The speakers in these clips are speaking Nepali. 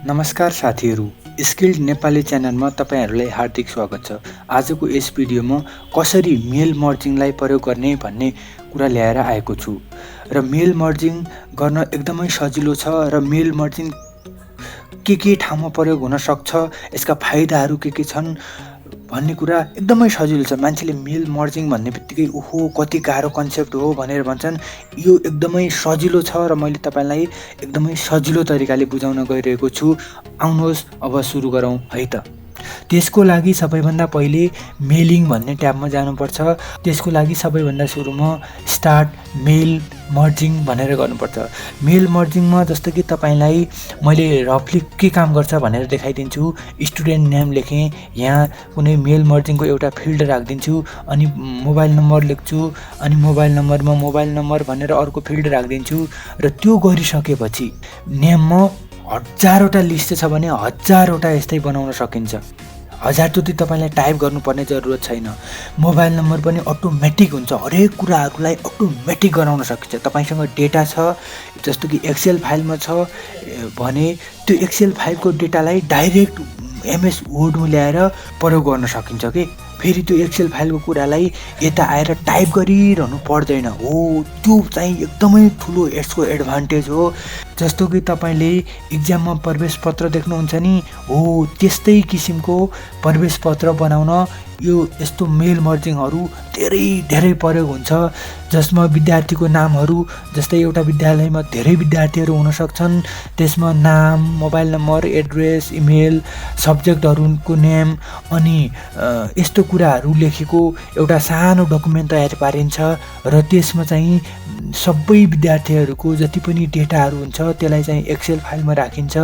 नमस्कार साथीहरू, स्किल्ड नेपाली च्यानलमा तपाईहरुलाई हार्दिक स्वागत छ। आजको यस भिडियोमा कसरी मेल मर्जिङलाई प्रयोग गर्ने भन्ने कुरा ल्याएर आएको छु। र मेल मर्जिङ गर्न एकदमै सजिलो छ र मेल मर्जिङ के ठाउँमा प्रयोग हुन सक्छ, यसका फाइदाहरू के छन् भन्ने कुरा एकदमै सजिलो छ। मान्छेले मेल मर्जिङ भन्ने बित्तिकै ओहो कति गाह्रो कन्सेप्ट हो भनेर भन्छन्। यो एकदमै सजिलो छ र मैले तपाईलाई एकदमै सजिलो तरिकाले बुझाउन गइरहेको छु। आउनुहोस् अब सुरु गरौँ है त। त्यसको लागि सबैभन्दा पहिले मेलिङ भन्ने ट्याबमा जानुपर्छ। त्यसको लागि सबैभन्दा सुरुमा स्टार्ट मेल मर्जिङ भनेर गर्नुपर्छ। मेल मर्जिङमा जस्तो कि तपाईलाई मैले रफली के काम गर्छ भनेर देखाइदिन्छु। स्टुडेन्ट नेम लेखेँ, यहाँ कुनै मेल मर्जिङको एउटा फिल्ड राखिदिन्छु, अनि मोबाइल नम्बर लेख्छु, अनि मोबाइल नम्बरमा मोबाइल नम्बर भनेर अर्को फिल्ड राखिदिन्छु। र त्यो गरिसकेपछि नेममा 1000वटा लिस्ट छ भने 1000वटा यस्तै बनाउन सकिन्छ। 1000 जति तपाईलाई टाइप गर्नुपर्ने जरुरत छैन। मोबाइल नम्बर पनि अटोमेटिक हुन्छ। हरेक कुराहरूलाई अटोमेटिक गराउन सकिन्छ। तपाईसँग डेटा छ, जस्तो कि एक्सेल फाइलमा छ भने त्यो एक्सेल फाइलको डेटालाई डाइरेक्ट एमएस वर्डमा ल्याएर प्रयोग गर्न सकिन्छ के। फेरि त्यो एक्सेल फाइलको कुरालाई यता आएर टाइप गरिरहनु पर्दैन। हो, त्यो चाहिँ एकदमै ठुलो यसको एडभान्टेज हो। जस्तो कि तपाईले एक्जाममा प्रवेश पत्र देख्नुहुन्छ नि, हो त्यस्तै किसिमको प्रवेश पत्र बनाउन यो यस्तो मेल मर्जिङहरू धेरै प्रयोग हुन्छ। जसमा विद्यार्थीको नामहरू, जस्तै एउटा विद्यालयमा धेरै विद्यार्थीहरू हुन सक्छन्, त्यसमा नाम, मोबाइल नम्बर, एड्रेस, इमेल, सब्जेक्टहरूको नेम अनि यस्तो कुराहरू लेखेको एउटा सानो डकुमेन्ट तयार पारिन्छ। र त्यसमा चाहिँ सबै विद्यार्थीहरूको जति पनि डेटाहरू हुन्छ त्यसलाई चाहिँ एक्सेल फाइलमा राखिन्छ।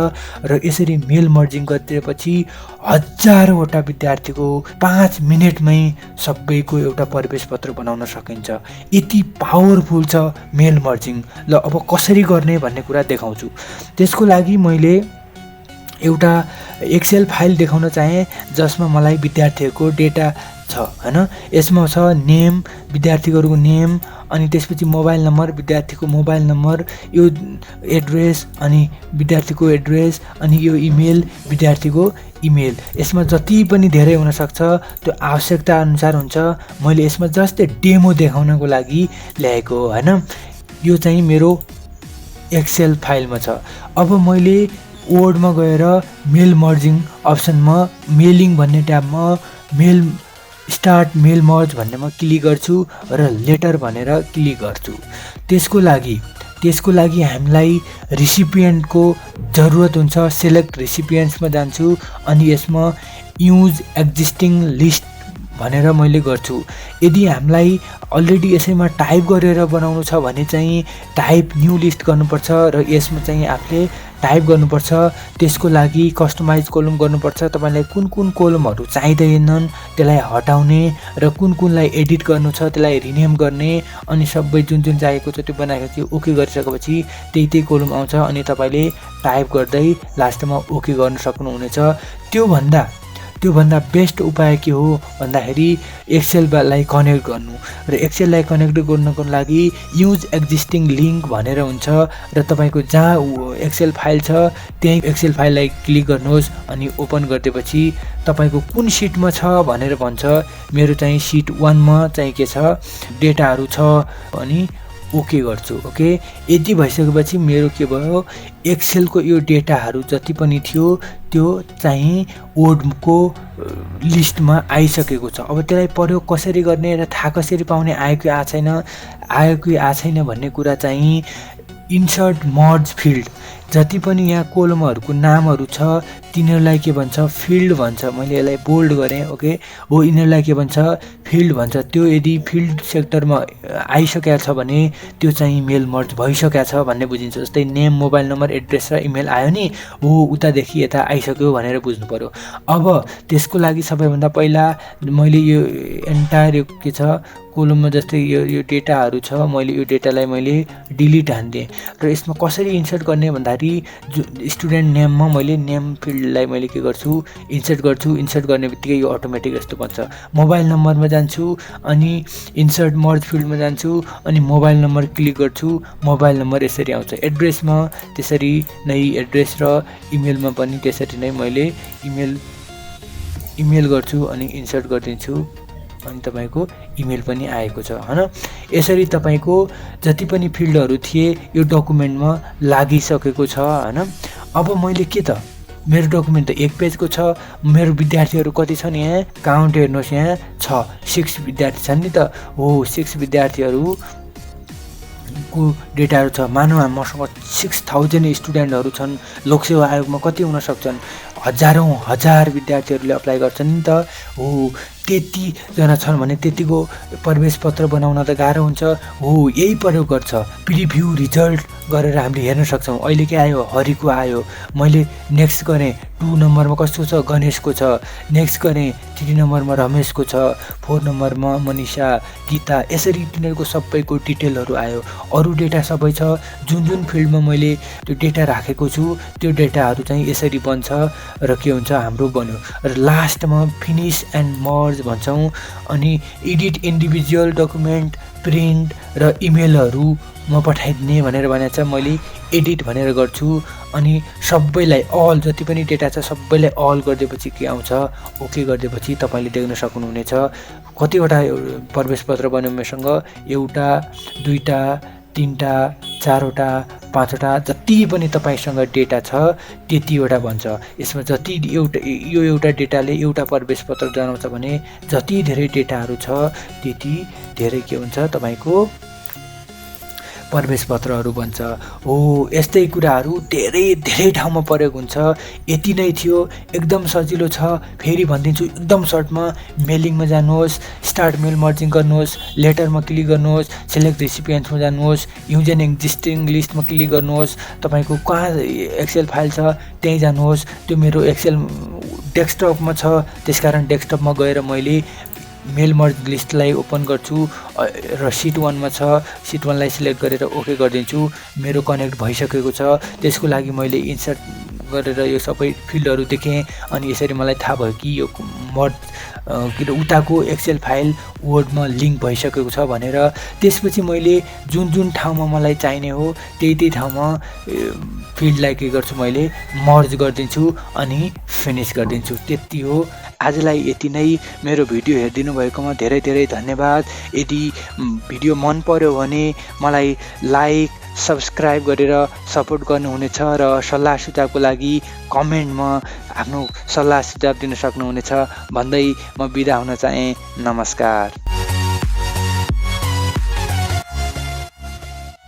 र यसरी मेल मर्जिङ गरिदिएपछि 1000वटा विद्यार्थीको 5 मिनेटमै सबैको एउटा प्रवेश पत्र बनाउन सकिन्छ। यति पावरफुल छ मेल मर्जिङ। ल अब कसरी गर्ने भन्ने कुरा देखाउँछु। त्यसको लागि मैले एउटा एक्सेल फाइल देखाउन चाहे जसमा मलाई विद्यार्थीहरूको डेटा छ हैन। यसमा छ नेम, विद्यार्थीहरूको नेम, अनि त्यसपछि मोबाइल नम्बर, विद्यार्थीको मोबाइल नम्बर, यो एड्रेस अनि विद्यार्थीको एड्रेस, अनि यो इमेल विद्यार्थीको इमेल। यसमा जति पनि धेरै हुन सक्छ त्यो आवश्यकता अनुसार हुन्छ। मैले यसमा जस्ट डेमो देखाउनको लागि ल्याएको हैन। यो चाहिँ मेरो एक्सेल फाइलमा छ। अब मैले वर्डमा गएर मेल मर्जिङ अप्सनमा मेलिङ भन्ने ट्याबमा मेल स्टार्ट मेल मर्ज भन्नेमा क्लिक गर्छु र लेटर भनेर क्लिक गर्छु। त्यसको लागि हामीलाई रिसिपिएन्टको जरुरत हुन्छ। सेलेक्ट रिसिपिएन्ट्समा जान्छु अनि यसमा युज एक्जिस्टिङ लिस्ट भनेर मैले गर्छु। यदि हामीलाई अलरेडी यसैमा टाइप गरेर बनाउनु छ भने चाहिँ टाइप न्यू लिस्ट गर्नुपर्छ र यसमा चाहिँ आफूले टाइप गर्नुपर्छ। त्यसको लागि कस्टमाइज कोलम गर्नुपर्छ। तपाईलाई कुन कोलमहरू चाहिँदैनन् त्यसलाई हटाउने र कुनलाई एडिट गर्नु छ त्यसलाई रिनेम गर्ने, अनि सबै जुन चाहिएको छ त्यो बनाएपछि ओके गरिसकेपछि त्यही कोलम आउँछ अनि तपाईले टाइप गर्दै लास्टमा ओके गर्न सक्नुहुनेछ। त्योभन्दा बेस्ट उपाय के हो भन्दाखेरि एक्सेललाई कनेक्ट गर्नु। र एक्सेललाई कनेक्ट गर्नको लागि युज एक्जिस्टिङ लिङ्क भनेर हुन्छ। र तपाईको जहाँ एक्सेल फाइल छ त्यही एक्सेल फाइललाई क्लिक गर्नुहोस् अनि ओपन गरिदिएपछि तपाईको कुन सिटमा छ भनेर भन्छ। मेरो चाहिँ सिट 1मा चाहिँ के छ, डेटाहरू छ अनि ओके गर्छु। ओके, यति भइसकेपछि मेरो के भयो, एक्सेलको यो डेटाहरू जति पनि थियो त्यो चाहिँ वर्डको लिस्टमा आइसकेको छ। अब त्यसलाई प्रयोग कसरी गर्ने र थाहा कसरी पाउने, आयो कि छैन भन्ने कुरा चाहिँ इन्सर्ट मर्ज फिल्ड, जति पनि यहाँ कोलमहरूको नामहरू छ तिनीहरूलाई के भन्छ, फिल्ड भन्छ। मैले यसलाई बोल्ड गरेँ। ओके, हो यिनीहरूलाई के भन्छ, फिल्ड भन्छ। त्यो यदि फिल्ड सेक्टरमा आइसकेको छ भने त्यो चाहिँ मेल मर्ज भइसकेको छ भन्ने बुझिन्छ। जस्तै नेम, मोबाइल नम्बर, एड्रेस र इमेल आयो नि, हो उतादेखि यता आइसक्यो भनेर बुझ्नु पर्यो। अब त्यसको लागि सबैभन्दा पहिला मैले यो एन्टायर यो के छ कोलममा, जस्तै यो डेटाहरू छ, मैले यो डेटालाई मैले डिलिट हानिदिएँ। र यसमा कसरी इन्सर्ट गर्ने भन्दाखेरि गर्दाखेरि स्टुडेन्ट नेममा मैले नेम फिल्डलाई मैले के गर्छु इन्सर्ट गर्छु। इन्सर्ट गर्ने बित्तिकै यो अटोमेटिक यस्तो बन्छ। मोबाइल नम्बरमा जान्छु अनि इन्सर्ट मर्ज फिल्डमा जान्छु अनि मोबाइल नम्बर क्लिक गर्छु। मोबाइल नम्बर यसरी आउँछ। एड्रेसमा त्यसरी नै एड्रेस र इमेलमा पनि त्यसरी नै मैले इमेल गर्छु अनि इन्सर्ट गरिदिन्छु अनि तपाईको इमेल पनि आएको छ हैन। यसरी तपाईको जति पनि फिल्डहरु थिए यो डकुमेन्टमा लागिसकेको छ हैन। अब मैले के त मेरो डकुमेन्ट त 1 पेजको छ। मेरो विद्यार्थीहरु कति छन् यहाँ काउन्ट हेर्नुस् यहाँ छ 6 विद्यार्थी छन् नि त। हो 6 विद्यार्थीहरु को डेटाहरु छ। मानव मसँग 6000 स्टुडेन्टहरु छन्। लोकसेवा आयोगमा कति हुन सक्छन् हजार विद्यार्थीहरुले अप्लाई गर्छन् नि त। हो त्यति जना छन् भने त्यतिको प्रवेश पत्र बनाउन त गाह्रो हुन्छ। हो यही प्रयोग गर्छ। प्रिभ्यू रिजल्ट गरेर हामीले हेर्न सक्छौं। अहिले के आयो हरिको आयो। मैले नेक्स्ट गरे 2 नम्बरमा कस्तो छ गणेशको छ। नेक्स्ट गरे 3 नम्बरमा रमेशको छ। 4 नम्बरमा मनिषा गीता यसरी तिनीहरुको सबैको डिटेलहरु आयो। अरु डेटा सबै छ। जुन फिल्डमा मैले त्यो डेटा राखेको छु त्यो डेटाहरु चाहिँ यसरी बन्छ र के हुन्छ हाम्रो बन्यो। र लास्टमा फिनिश एन्ड मर्ज भन्छौं। अनि एडिट इन्डिभिजुअल डकुमेन्ट प्रिन्ट र इमेलहरु म पठाइदिने भनेर भनेछ। मैले एडिट भनेर गर्छु अनि सबैलाई अल जति पनि डेटा छ सबैलाई अल गर्दिएपछि के आउँछ ओके गर्दिएपछि तपाईले देख्न सक्नुहुनेछ कतिवटा प्रवेश पत्र बन्यो मसँग। एउटा दुईटा तीनटा चारवटा पाँचवटा जति पनि तपाईसँग डेटा छ त्यतिवटा भन्छ। यसमा जति एउटा डेटाले एउटा प्रवेश पत्र जनाउँछ भने जति धेरै डेटाहरु छ त्यति धेरै के हुन्छ तपाईको प्रवेश पत्रहरु बन्छ। हो यस्तै कुराहरु धेरै ठाउँमा प्रयोग हुन्छ। यति नै थियो। एकदम सजिलो छ। फेरि भन्दिन्छु एकदम सर्टमा मेलिङमा जानुहोस्। स्टार्ट मेल मर्जिङ गर्नुहोस्। लेटरमा क्लिक गर्नुहोस्। सिलेक्ट रेसिपिएन्ट्समा जानुहोस्। युज एन एक्जिस्टिङ लिस्टमा क्लिक गर्नुहोस्। तपाईको कहाँ एक्सेल फाइल छ त्यही जानुहोस्। त्यो मेरो एक्सेल डेस्कटपमा छ त्यसकारण डेस्कटपमा गएर मैले मेल मर्ज लिस्टलाई ओपन गर्छु र सिट 1 मा छ। सिट 1 लाई सिलेक्ट गरेर ओके गरिदिन्छु। मेरो कनेक्ट भइसकेको छ। त्यसको लागि मैले इन्सर्ट गरेर यो सबै फिल्डहरु देखेँ अनि यसरी मलाई थाहा भयो कि यो मर्ज उताको एक्सेल फाइल वर्डमा लिंक भइसकेको छ भनेर। त्यसपछि मैले जुन ठाउँमा मलाई चाहिने हो त्यही ठाउँमा फिल्डलाई के गर्छु मैले मर्ज गरिदिन्छु अनि फिनिश गरिदिन्छु। त्यति हो। आजलाई यति नै। मेरो भिडियो हेरिदिनु भएकोमा धेरै धन्यवाद। यदि भिडियो मन पर्यो भने मलाई लाइक सब्स्क्राइब गरेर सपोर्ट गर्नुहुनेछ र सल्लाह सुझावको लागि कमेन्टमा आफ्नो सल्लाह सुझाव दिन सक्नुहुनेछ भन्दै म बिदा हुन चाहे। नमस्कार।